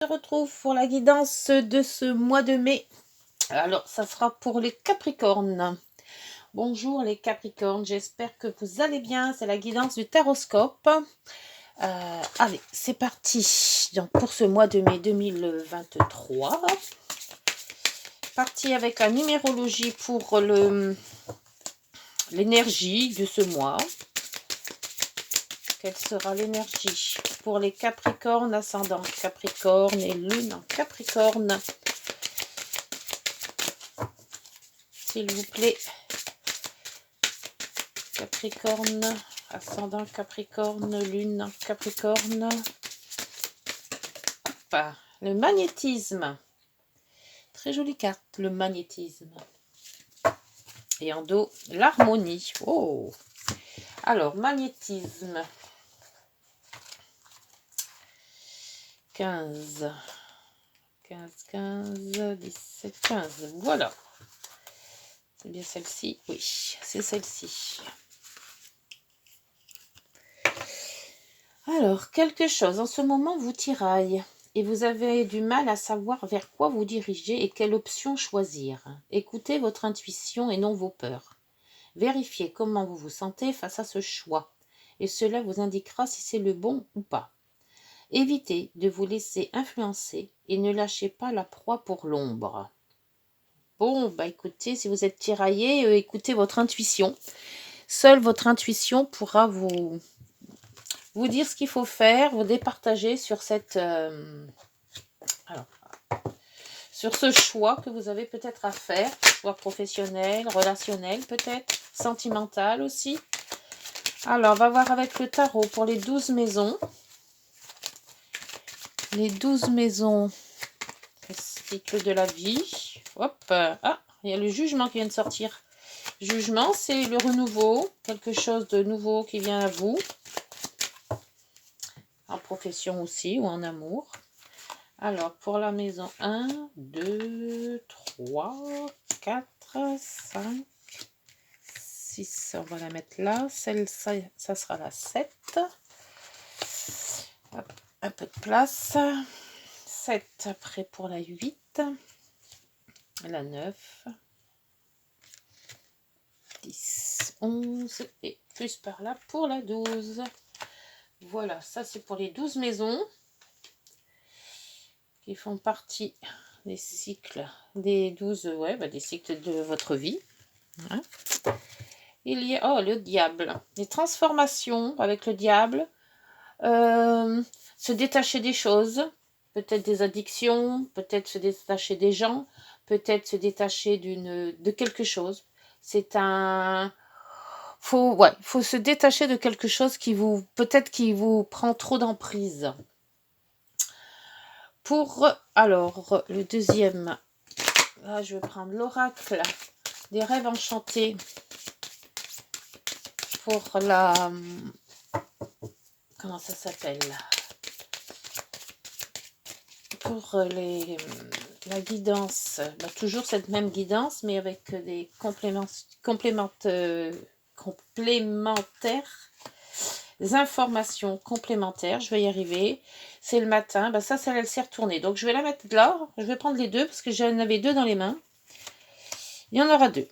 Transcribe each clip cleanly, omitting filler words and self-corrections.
Je retrouve pour la guidance de ce mois de mai. Alors, ça sera pour les Capricornes. Bonjour les Capricornes, j'espère que vous allez bien. C'est la guidance du Taroscope. Allez, c'est parti. Donc, pour ce mois de mai 2023. Parti avec la numérologie pour l'énergie de ce mois. Quelle sera l'énergie pour les Capricornes, ascendant Capricorne et lune en Capricorne? S'il vous plaît. Capricorne, ascendant Capricorne, lune en Capricorne. Hop, le magnétisme. Très jolie carte, le magnétisme. Et en dos, l'harmonie. Oh! Alors, magnétisme. 15, 17, 15. Voilà. C'est bien celle-ci? Oui, c'est celle-ci. Alors, quelque chose en ce moment vous tiraille et vous avez du mal à savoir vers quoi vous diriger et quelle option choisir. Écoutez votre intuition et non vos peurs. Vérifiez comment vous vous sentez face à ce choix et cela vous indiquera si c'est le bon ou pas. Évitez de vous laisser influencer et ne lâchez pas la proie pour l'ombre. Bon, bah écoutez, si vous êtes tiraillé, écoutez votre intuition. Seule votre intuition pourra vous dire ce qu'il faut faire, vous départager sur sur ce choix que vous avez peut-être à faire, soit professionnel, relationnel peut-être, sentimental aussi. Alors, on va voir avec le tarot pour les 12 maisons. Les 12 maisons, le cycle de la vie. Hop, il y a le jugement qui vient de sortir. Jugement, c'est le renouveau, quelque chose de nouveau qui vient à vous. En profession aussi ou en amour. Alors, pour la maison 1, 2, 3, 4, 5, 6. On va la mettre là. Celle-ci, ça sera la 7. Hop, un peu de place. 7 après pour la 8. La 9. 10, 11 et plus par là pour la 12. Voilà, ça c'est pour les 12 maisons qui font partie des cycles, des 12, des cycles de votre vie. Hein. Il y a, le diable, les transformations avec le diable, se détacher des choses, peut-être des addictions, peut-être se détacher des gens, peut-être se détacher de quelque chose. C'est un... faut se détacher de quelque chose qui vous prend trop d'emprise. Pour, alors, le deuxième, là, je vais prendre l'oracle des rêves enchantés pour la... Comment ça s'appelle? Pour la guidance. Toujours cette même guidance, mais avec des complémentaires. Des informations complémentaires. Je vais y arriver. C'est le matin. Ça, elle s'est retournée. Donc, je vais la mettre là. Je vais prendre les deux parce que j'en avais deux dans les mains. Il y en aura deux.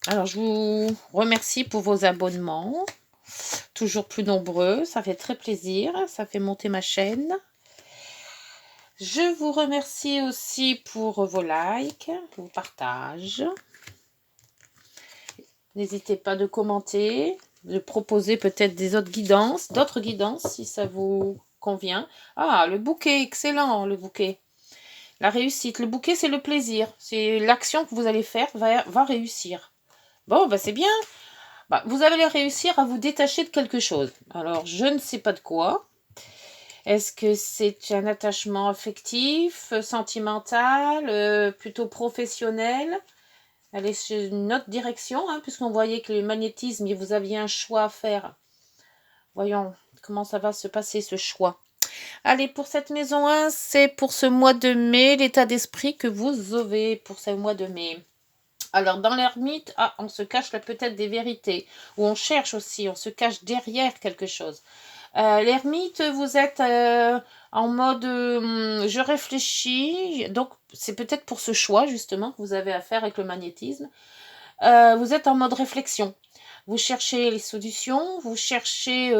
Alors, je vous remercie pour vos abonnements. Toujours plus nombreux. Ça fait très plaisir. Ça fait monter ma chaîne. Je vous remercie aussi pour vos likes, vos partages. N'hésitez pas de commenter, de proposer peut-être d'autres guidances si ça vous convient. Ah, le bouquet, excellent le bouquet. La réussite, le bouquet c'est le plaisir. C'est l'action que vous allez faire va réussir. Bon, c'est bien. Vous allez réussir à vous détacher de quelque chose. Alors, je ne sais pas de quoi. Est-ce que c'est un attachement affectif, sentimental, plutôt professionnel? Allez sur une autre direction, puisqu'on voyait que le magnétisme, vous aviez un choix à faire. Voyons comment ça va se passer ce choix. Allez, pour cette maison 1, c'est pour ce mois de mai, l'état d'esprit que vous avez pour ce mois de mai. Alors, dans l'ermite, on se cache là peut-être des vérités, ou on cherche aussi, on se cache derrière quelque chose. L'ermite, vous êtes en mode je réfléchis, donc c'est peut-être pour ce choix justement que vous avez à faire avec le magnétisme. Vous êtes en mode réflexion. Vous cherchez les solutions, vous cherchez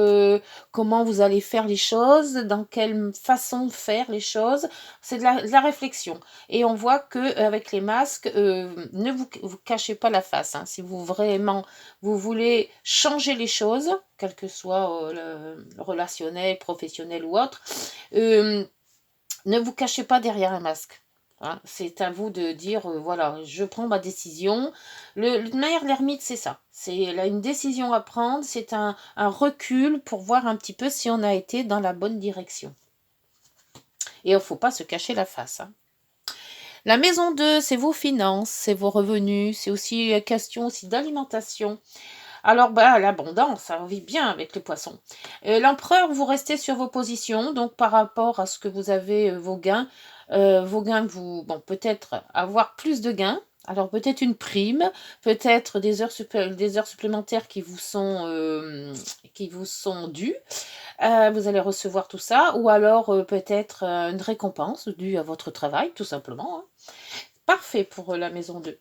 comment vous allez faire les choses, dans quelle façon de faire les choses. C'est de la réflexion. Et on voit que avec les masques, ne vous cachez pas la face. Hein. Si vous vraiment vous voulez changer les choses, quel que soit le relationnel, professionnel ou autre, ne vous cachez pas derrière un masque. Hein, c'est à vous de dire, voilà, je prends ma décision. De manière, l'ermite, c'est ça. C'est là une décision à prendre, c'est un recul pour voir un petit peu si on a été dans la bonne direction. Et il ne faut pas se cacher la face. Hein. La maison 2, c'est vos finances, c'est vos revenus, c'est aussi question aussi d'alimentation. Alors, l'abondance, ça vit bien avec les poissons. L'empereur, vous restez sur vos positions, donc par rapport à ce que vous avez, vos gains, peut-être avoir plus de gains. Alors, peut-être une prime, peut-être des heures supplémentaires qui vous sont dues. Vous allez recevoir tout ça, ou alors peut-être une récompense due à votre travail, tout simplement. Hein. Parfait pour la maison 2.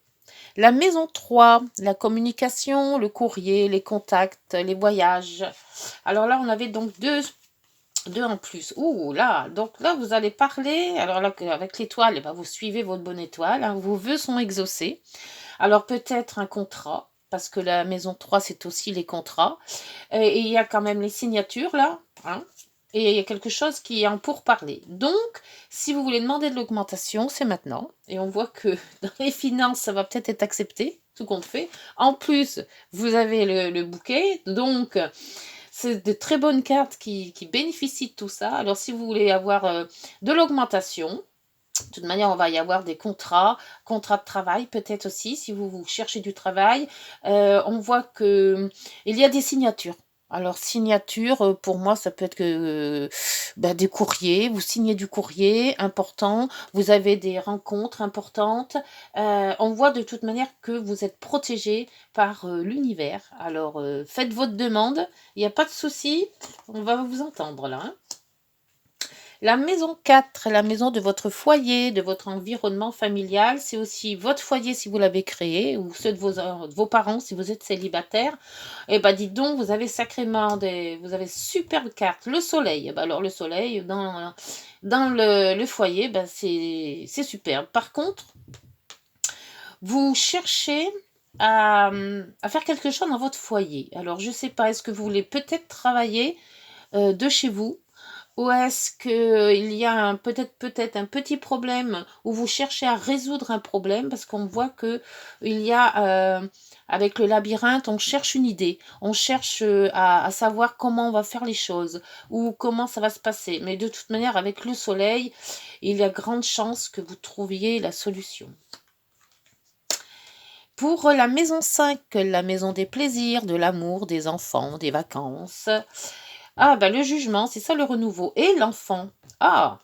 La maison 3, la communication, le courrier, les contacts, les voyages. Alors là, on avait donc deux en plus. Ouh là, donc là, vous allez parler. Alors là, avec l'étoile, vous suivez votre bonne étoile. Hein, vos vœux sont exaucés. Alors peut-être un contrat, parce que la maison 3, c'est aussi les contrats. Et il y a quand même les signatures là. Hein, et il y a quelque chose qui est en pourparlers. Donc, si vous voulez demander de l'augmentation, c'est maintenant. Et on voit que dans les finances, ça va peut-être être accepté, tout compte fait. En plus, vous avez le bouquet. Donc, c'est de très bonnes cartes qui bénéficient de tout ça. Alors, si vous voulez avoir de l'augmentation, de toute manière, on va y avoir des contrats de travail peut-être aussi, si vous cherchez du travail. On voit que il y a des signatures. Alors, signature, pour moi, ça peut être que des courriers. Vous signez du courrier important. Vous avez des rencontres importantes. On voit de toute manière que vous êtes protégé par l'univers. Alors, faites votre demande. Il n'y a pas de souci. On va vous entendre là. Hein. La maison 4, la maison de votre foyer, de votre environnement familial, c'est aussi votre foyer si vous l'avez créé, ou ceux de vos parents si vous êtes célibataire. Eh ben dites donc, vous avez sacrément vous avez superbe carte. Le soleil, alors le soleil dans le foyer, c'est superbe. Par contre, vous cherchez à faire quelque chose dans votre foyer. Alors je ne sais pas, est-ce que vous voulez peut-être travailler de chez vous? Ou est-ce qu'il y a peut-être un petit problème où vous cherchez à résoudre un problème parce qu'on voit que il y a avec le labyrinthe, on cherche une idée, on cherche à savoir comment on va faire les choses ou comment ça va se passer. Mais de toute manière, avec le soleil, il y a grande chance que vous trouviez la solution. Pour la maison 5, la maison des plaisirs, de l'amour, des enfants, des vacances. Ah, le jugement, c'est ça le renouveau. Et l'enfant. Ah,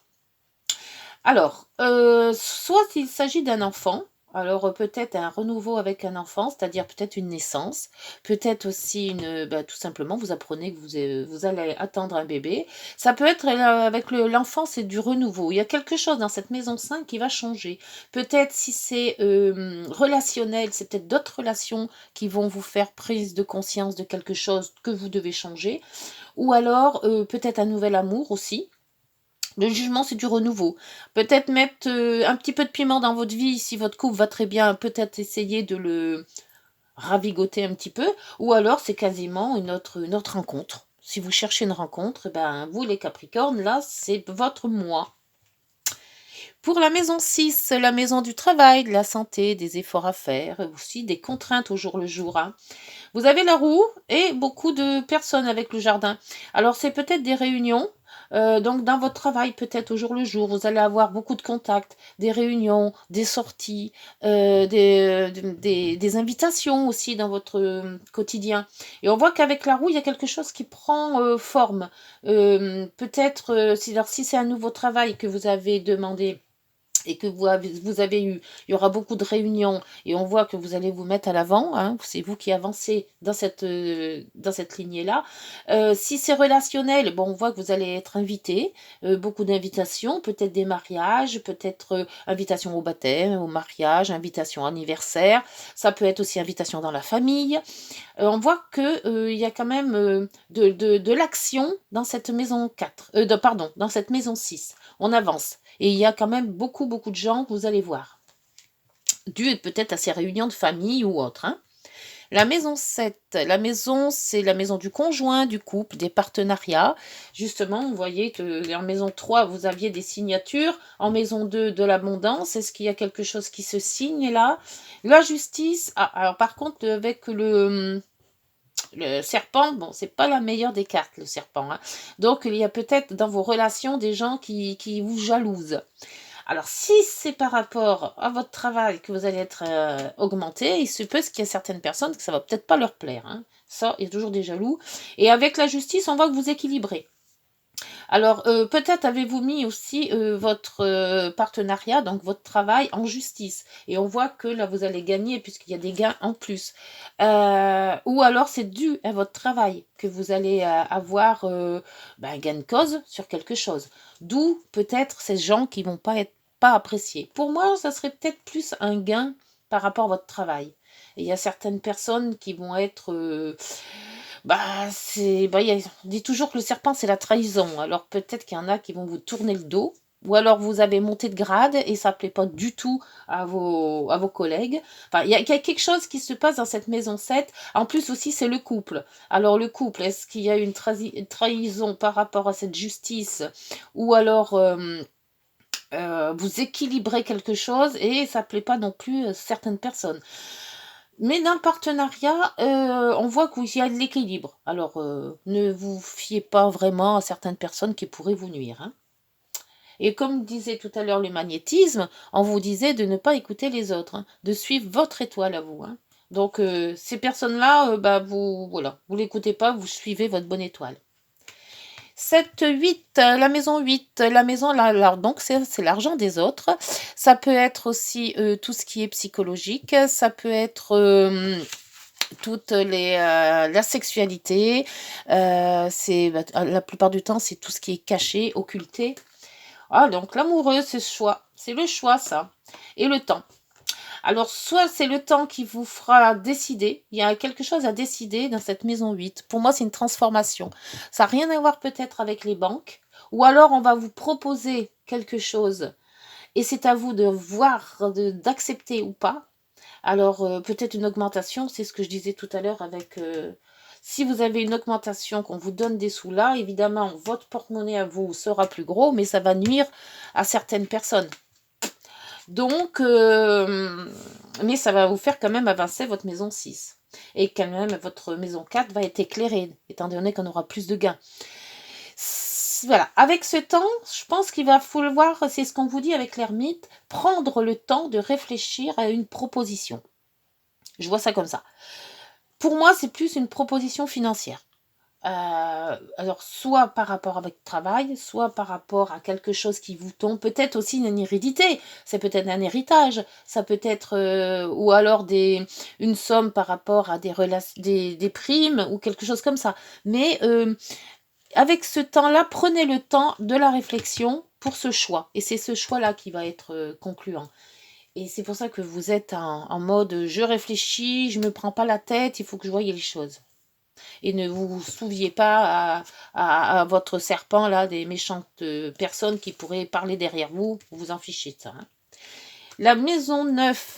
alors, soit il s'agit d'un enfant, alors peut-être un renouveau avec un enfant, c'est-à-dire peut-être une naissance, peut-être aussi tout simplement, vous apprenez que vous allez attendre un bébé. Ça peut être avec l'enfant, c'est du renouveau. Il y a quelque chose dans cette maison 5 qui va changer. Peut-être si c'est relationnel, c'est peut-être d'autres relations qui vont vous faire prise de conscience de quelque chose que vous devez changer. Ou alors, peut-être un nouvel amour aussi. Le jugement, c'est du renouveau. Peut-être mettre un petit peu de piment dans votre vie, si votre couple va très bien, peut-être essayer de le ravigoter un petit peu. Ou alors, c'est quasiment une autre rencontre. Si vous cherchez une rencontre, vous les Capricornes, là, c'est votre moi. Pour la maison 6, la maison du travail, de la santé, des efforts à faire, aussi des contraintes au jour le jour. Hein. Vous avez la roue et beaucoup de personnes avec le jardin. Alors, c'est peut-être des réunions. Donc, dans votre travail, peut-être au jour le jour, vous allez avoir beaucoup de contacts, des réunions, des sorties, des invitations aussi dans votre quotidien. Et on voit qu'avec la roue, il y a quelque chose qui prend forme. Peut-être, si c'est un nouveau travail que vous avez demandé, et que vous avez eu, il y aura beaucoup de réunions et on voit que vous allez vous mettre à l'avant, hein, c'est vous qui avancez dans cette lignée-là. Si c'est relationnel, bon, on voit que vous allez être invité, beaucoup d'invitations, peut-être des mariages, peut-être invitation au baptême, au mariage, invitation anniversaire, ça peut être aussi invitation dans la famille. On voit que il y a quand même de l'action dans cette maison 4, pardon, dans cette maison 6. On avance. Et il y a quand même beaucoup de gens que vous allez voir. Dû peut-être à ces réunions de famille ou autres. Hein. La maison 7, la maison, c'est la maison du conjoint, du couple, des partenariats. Justement, vous voyez que en maison 3, vous aviez des signatures. En maison 2, de l'abondance. Est-ce qu'il y a quelque chose qui se signe là? La justice. Ah, alors par contre, avec le serpent, bon, c'est pas la meilleure des cartes, le serpent. Hein. Donc, il y a peut-être dans vos relations des gens qui vous jalousent. Alors, si c'est par rapport à votre travail que vous allez être augmenté, il se peut qu'il y a certaines personnes que ça va peut-être pas leur plaire. Hein. Ça, il y a toujours des jaloux. Et avec la justice, on voit que vous équilibrez. Alors, peut-être avez-vous mis aussi votre partenariat, donc votre travail en justice. Et on voit que là, vous allez gagner puisqu'il y a des gains en plus. Ou alors, c'est dû à votre travail que vous allez avoir un gain de cause sur quelque chose. D'où peut-être ces gens qui vont pas être pas appréciés. Pour moi, ça serait peut-être plus un gain par rapport à votre travail. Et il y a certaines personnes qui vont être on dit toujours que le serpent, c'est la trahison. Alors peut-être qu'il y en a qui vont vous tourner le dos. Ou alors vous avez monté de grade et ça ne plaît pas du tout à vos collègues. Enfin, il y a quelque chose qui se passe dans cette maison 7. En plus aussi, c'est le couple. Alors le couple, est-ce qu'il y a une trahison par rapport à cette justice? Ou alors vous équilibrez quelque chose et ça ne plaît pas non plus à certaines personnes. Mais dans le partenariat, on voit qu'il y a de l'équilibre. Alors, ne vous fiez pas vraiment à certaines personnes qui pourraient vous nuire. Hein. Et comme disait tout à l'heure le magnétisme, on vous disait de ne pas écouter les autres, hein, de suivre votre étoile à vous. Hein. Donc, ces personnes-là, vous l'écoutez pas, vous suivez votre bonne étoile. 7, 8, la maison 8, la maison, donc c'est l'argent des autres. Ça peut être aussi tout ce qui est psychologique, ça peut être toute la sexualité, la plupart du temps c'est tout ce qui est caché, occulté. Ah, donc l'amoureux, c'est le choix ça, et le temps. Alors, soit c'est le temps qui vous fera décider, il y a quelque chose à décider dans cette maison 8. Pour moi, c'est une transformation. Ça n'a rien à voir peut-être avec les banques, ou alors on va vous proposer quelque chose, et c'est à vous de voir, d'accepter ou pas. Alors, peut-être une augmentation, c'est ce que je disais tout à l'heure avec... si vous avez une augmentation, qu'on vous donne des sous là, évidemment, votre porte-monnaie à vous sera plus gros, mais ça va nuire à certaines personnes. Donc, mais ça va vous faire quand même avancer votre maison 6. Et quand même, votre maison 4 va être éclairée, étant donné qu'on aura plus de gains. Voilà, avec ce temps, je pense qu'il va falloir, c'est ce qu'on vous dit avec l'ermite, prendre le temps de réfléchir à une proposition. Je vois ça comme ça. Pour moi, c'est plus une proposition financière. Alors, soit par rapport à votre travail, soit par rapport à quelque chose qui vous tombe, peut-être aussi une hérédité, c'est peut-être un héritage, ça peut être, ou alors une somme par rapport à des primes ou quelque chose comme ça. Mais avec ce temps-là, prenez le temps de la réflexion pour ce choix. Et c'est ce choix-là qui va être concluant. Et c'est pour ça que vous êtes en mode je réfléchis, je me prends pas la tête, il faut que je voie les choses. Et ne vous souviez pas à votre serpent, là, des méchantes personnes qui pourraient parler derrière vous, vous en fichez de ça. Hein. La maison 9,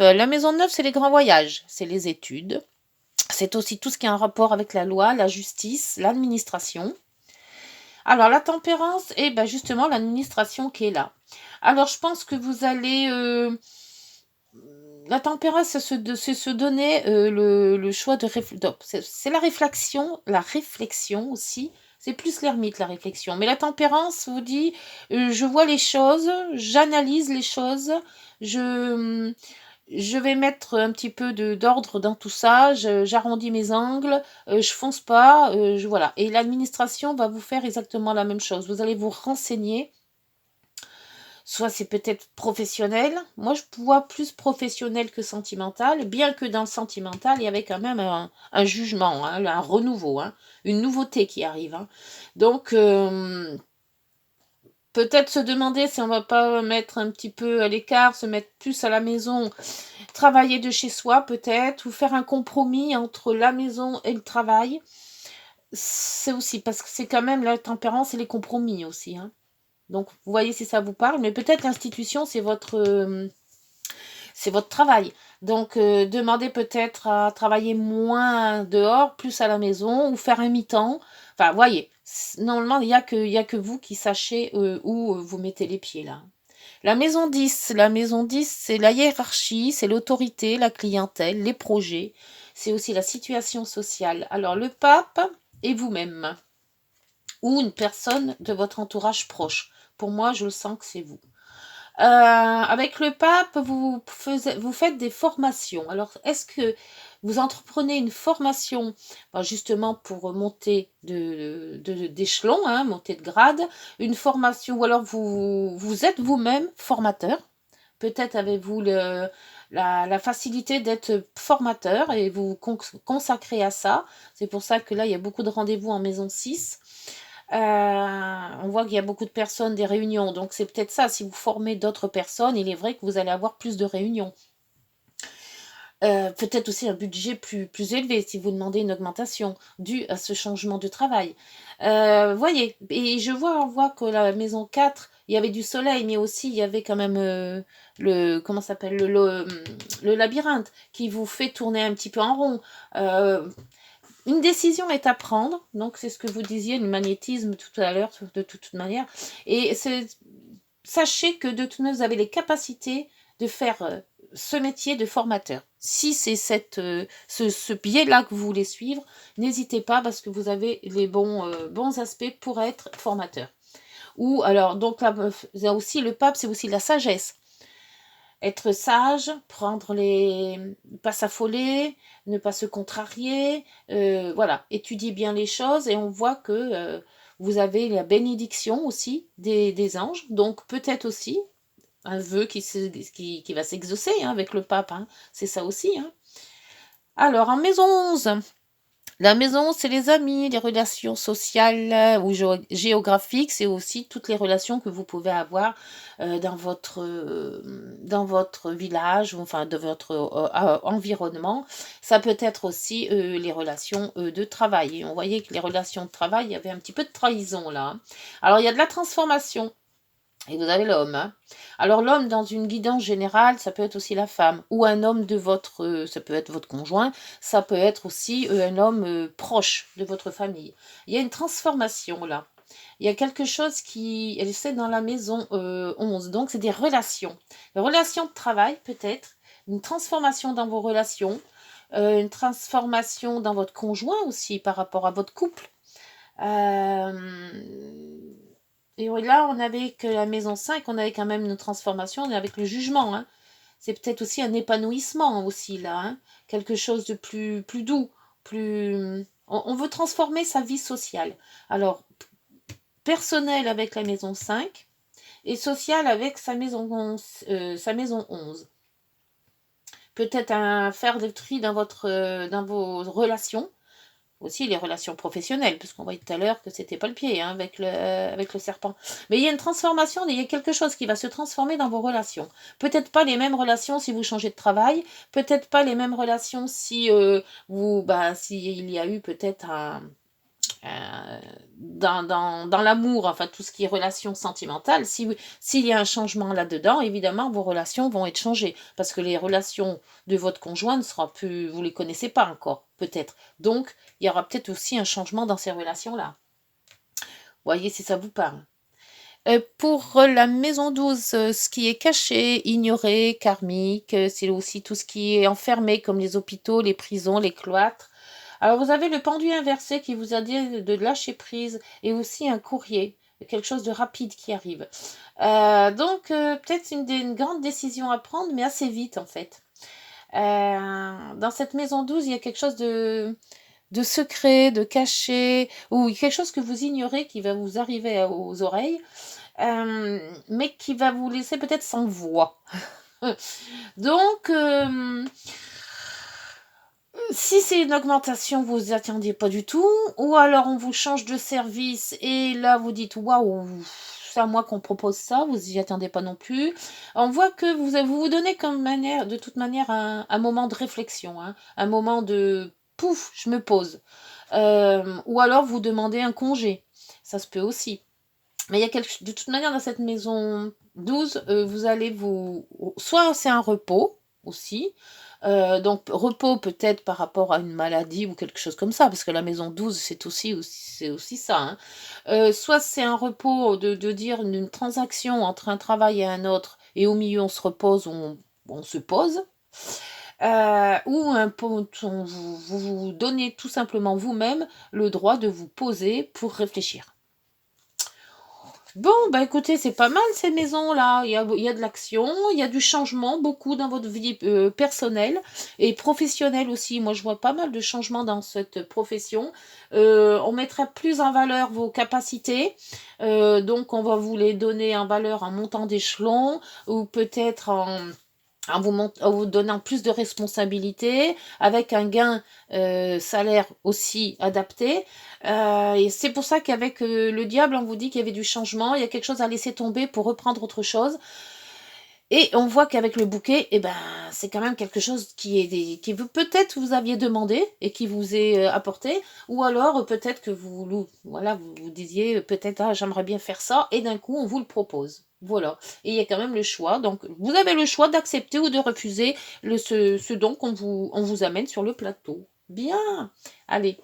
c'est les grands voyages, c'est les études. C'est aussi tout ce qui a un rapport avec la loi, la justice, l'administration. Alors, la tempérance, et justement l'administration qui est là. Alors, je pense que vous allez... la tempérance, c'est se donner le choix de réfléchir. C'est la réflexion aussi. C'est plus l'ermite, la réflexion. Mais la tempérance vous dit, je vois les choses, j'analyse les choses, je vais mettre un petit peu d'ordre dans tout ça, j'arrondis mes angles, je fonce pas, voilà. Et l'administration va vous faire exactement la même chose. Vous allez vous renseigner Soit c'est peut-être professionnel. Moi, je vois plus professionnel que sentimental, bien que dans le sentimental, il y avait quand même un jugement, hein, un renouveau, hein, une nouveauté qui arrive. Hein. Donc, peut-être se demander si on va pas mettre un petit peu à l'écart, se mettre plus à la maison, travailler de chez soi peut-être, ou faire un compromis entre la maison et le travail. C'est aussi, parce que c'est quand même la tempérance et les compromis aussi. Hein. Donc, vous voyez si ça vous parle, mais peut-être l'institution, c'est votre travail. Donc, demandez peut-être à travailler moins dehors, plus à la maison, ou faire un mi-temps. Enfin, voyez, normalement, il y a que vous qui sachez où vous mettez les pieds là. La maison 10, c'est la hiérarchie, c'est l'autorité, la clientèle, les projets. C'est aussi la situation sociale. Alors, le pape et vous-même, ou une personne de votre entourage proche. Pour moi, je le sens que c'est vous. Avec le pape, vous faites des formations. Alors, est-ce que vous entreprenez une formation justement pour monter d'échelon, hein, monter de grade, une formation, ou alors vous êtes vous-même formateur. Peut-être avez-vous la facilité d'être formateur et vous consacrez à ça. C'est pour ça que là, il y a beaucoup de rendez-vous en maison 6. On voit qu'il y a beaucoup de personnes, des réunions. Donc c'est peut-être ça. Si vous formez d'autres personnes, il est vrai que vous allez avoir plus de réunions. Peut-être aussi un budget plus élevé si vous demandez une augmentation due à ce changement de travail. Voyez, et on voit que la maison 4, il y avait du soleil, mais aussi il y avait quand même comment s'appelle, le labyrinthe qui vous fait tourner un petit peu en rond. Une décision est à prendre, donc c'est ce que vous disiez, le magnétisme tout à l'heure, de toute manière. Et sachez que de toute manière, vous avez les capacités de faire ce métier de formateur. Si c'est ce biais-là que vous voulez suivre, n'hésitez pas parce que vous avez les bons aspects pour être formateur. Ou alors, donc là, aussi le pape, c'est aussi la sagesse. Être sage, pas s'affoler, ne pas se contrarier, voilà, étudier bien les choses et on voit que vous avez la bénédiction aussi des anges, donc peut-être aussi un vœu qui va s'exaucer hein, avec le pape, hein. C'est ça aussi. Hein. Alors, en maison 11, la maison, c'est les amis, les relations sociales ou géographiques, c'est aussi toutes les relations que vous pouvez avoir dans votre village, ou enfin de votre environnement. Ça peut être aussi les relations de travail. Et on voyait que les relations de travail, il y avait un petit peu de trahison là. Alors, il y a de la transformation. Et vous avez l'homme. Hein. Alors l'homme, dans une guidance générale, ça peut être aussi la femme. Ou un homme ça peut être votre conjoint, ça peut être aussi un homme proche de votre famille. Il y a une transformation là. Il y a quelque chose c'est dans la maison 11. Donc c'est des relations. Des relations de travail peut-être. Une transformation dans vos relations. Une transformation dans votre conjoint aussi par rapport à votre couple. Et là, on avait que la maison 5, on avait quand même une transformation, on est avec le jugement. Hein. C'est peut-être aussi un épanouissement aussi là, hein. Quelque chose de plus doux, plus. On veut transformer sa vie sociale. Alors, personnel avec la maison 5 et sociale avec sa maison 11. Peut-être faire le tri dans vos relations. Aussi les relations professionnelles, puisqu'on voyait tout à l'heure que c'était pas le pied hein, avec le serpent. Mais il y a une transformation, il y a quelque chose qui va se transformer dans vos relations. Peut-être pas les mêmes relations si vous changez de travail, peut-être pas les mêmes relations si s'il y a eu peut-être dans l'amour, enfin tout ce qui est relation sentimentale, s'il y a un changement là-dedans, évidemment vos relations vont être changées parce que les relations de votre conjoint ne seront plus, vous les connaissez pas encore, peut-être. Donc il y aura peut-être aussi un changement dans ces relations-là. Voyez si ça vous parle. Pour la maison 12, ce qui est caché, ignoré, karmique, c'est aussi tout ce qui est enfermé comme les hôpitaux, les prisons, les cloîtres. Alors vous avez le pendu inversé qui vous a dit de lâcher prise et aussi un courrier, quelque chose de rapide qui arrive. Donc peut-être une grande décision à prendre, mais assez vite en fait. Dans cette maison 12, il y a quelque chose de secret, de caché, ou quelque chose que vous ignorez qui va vous arriver aux oreilles. mais qui va vous laisser peut-être sans voix. Donc, si c'est une augmentation, vous n'y attendiez pas du tout, ou alors on vous change de service et là vous dites waouh, c'est à moi qu'on propose ça, vous n'y attendez pas non plus. On voit que vous donnez comme manière, de toute manière, un moment de réflexion, hein, un moment de pouf, je me pose. Ou alors vous demandez un congé, ça se peut aussi. Mais il y a de toute manière dans cette maison 12, vous allez soit c'est un repos aussi, donc repos peut-être par rapport à une maladie ou quelque chose comme ça, parce que la maison 12 c'est aussi ça, hein. Soit c'est un repos de dire une transaction entre un travail et un autre, et au milieu on se repose, on se pose. Ou vous donnez tout simplement vous-même le droit de vous poser pour réfléchir. Bon, bah écoutez, c'est pas mal ces maisons-là. Il y a de l'action, il y a du changement, beaucoup dans votre vie personnelle et professionnelle aussi. Moi, je vois pas mal de changements dans cette profession. On mettra plus en valeur vos capacités. Donc, on va vous les donner en valeur en montant d'échelon ou peut-être en vous donnant plus de responsabilités, avec un gain salaire aussi adapté. Et c'est pour ça qu'avec le diable, on vous dit qu'il y avait du changement, il y a quelque chose à laisser tomber pour reprendre autre chose. Et on voit qu'avec le bouquet, eh ben, c'est quand même quelque chose qui vous peut-être vous aviez demandé et qui vous est apporté, ou alors peut-être que vous disiez peut-être j'aimerais bien faire ça, et d'un coup on vous le propose. Voilà. Et il y a quand même le choix. Donc vous avez le choix d'accepter ou de refuser ce don on vous amène sur le plateau. Bien. Allez,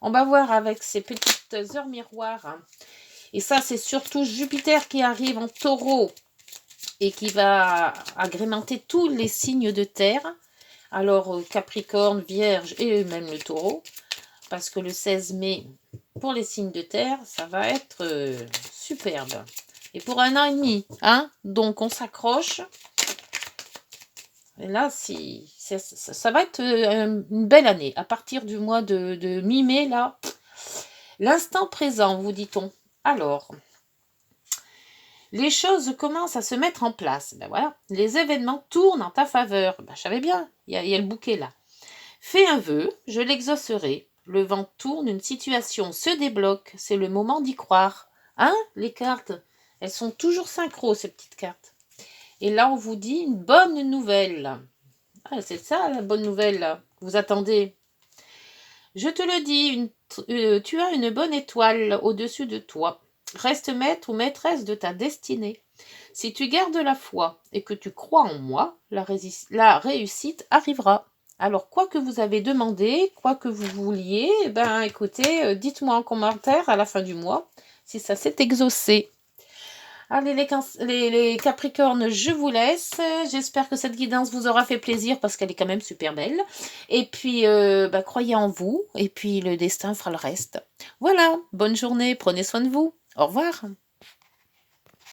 on va voir avec ces petites heures miroirs. Et ça, c'est surtout Jupiter qui arrive en taureau et qui va agrémenter tous les signes de terre. Alors Capricorne, Vierge et même le taureau. Parce que le 16 mai, pour les signes de terre, ça va être superbe. Et pour 1 an et demi, hein. Donc on s'accroche. Et là, ça va être une belle année. À partir du mois de mi-mai, là, l'instant présent, vous dit-on. Alors, les choses commencent à se mettre en place. Ben voilà, les événements tournent en ta faveur. Ben, je savais bien, il y a le bouquet là. Fais un vœu, je l'exaucerai. Le vent tourne, une situation se débloque. C'est le moment d'y croire. Hein, les cartes? Elles sont toujours synchro, ces petites cartes. Et là, on vous dit une bonne nouvelle. Ah, c'est ça, la bonne nouvelle, là. Vous attendez. Je te le dis, tu as une bonne étoile au-dessus de toi. Reste maître ou maîtresse de ta destinée. Si tu gardes la foi et que tu crois en moi, la réussite arrivera. Alors, quoi que vous avez demandé, quoi que vous vouliez, ben écoutez, dites-moi en commentaire à la fin du mois si ça s'est exaucé. Allez les Capricornes, je vous laisse. J'espère que cette guidance vous aura fait plaisir parce qu'elle est quand même super belle. Et puis, croyez en vous et puis le destin fera le reste. Voilà, bonne journée, prenez soin de vous. Au revoir.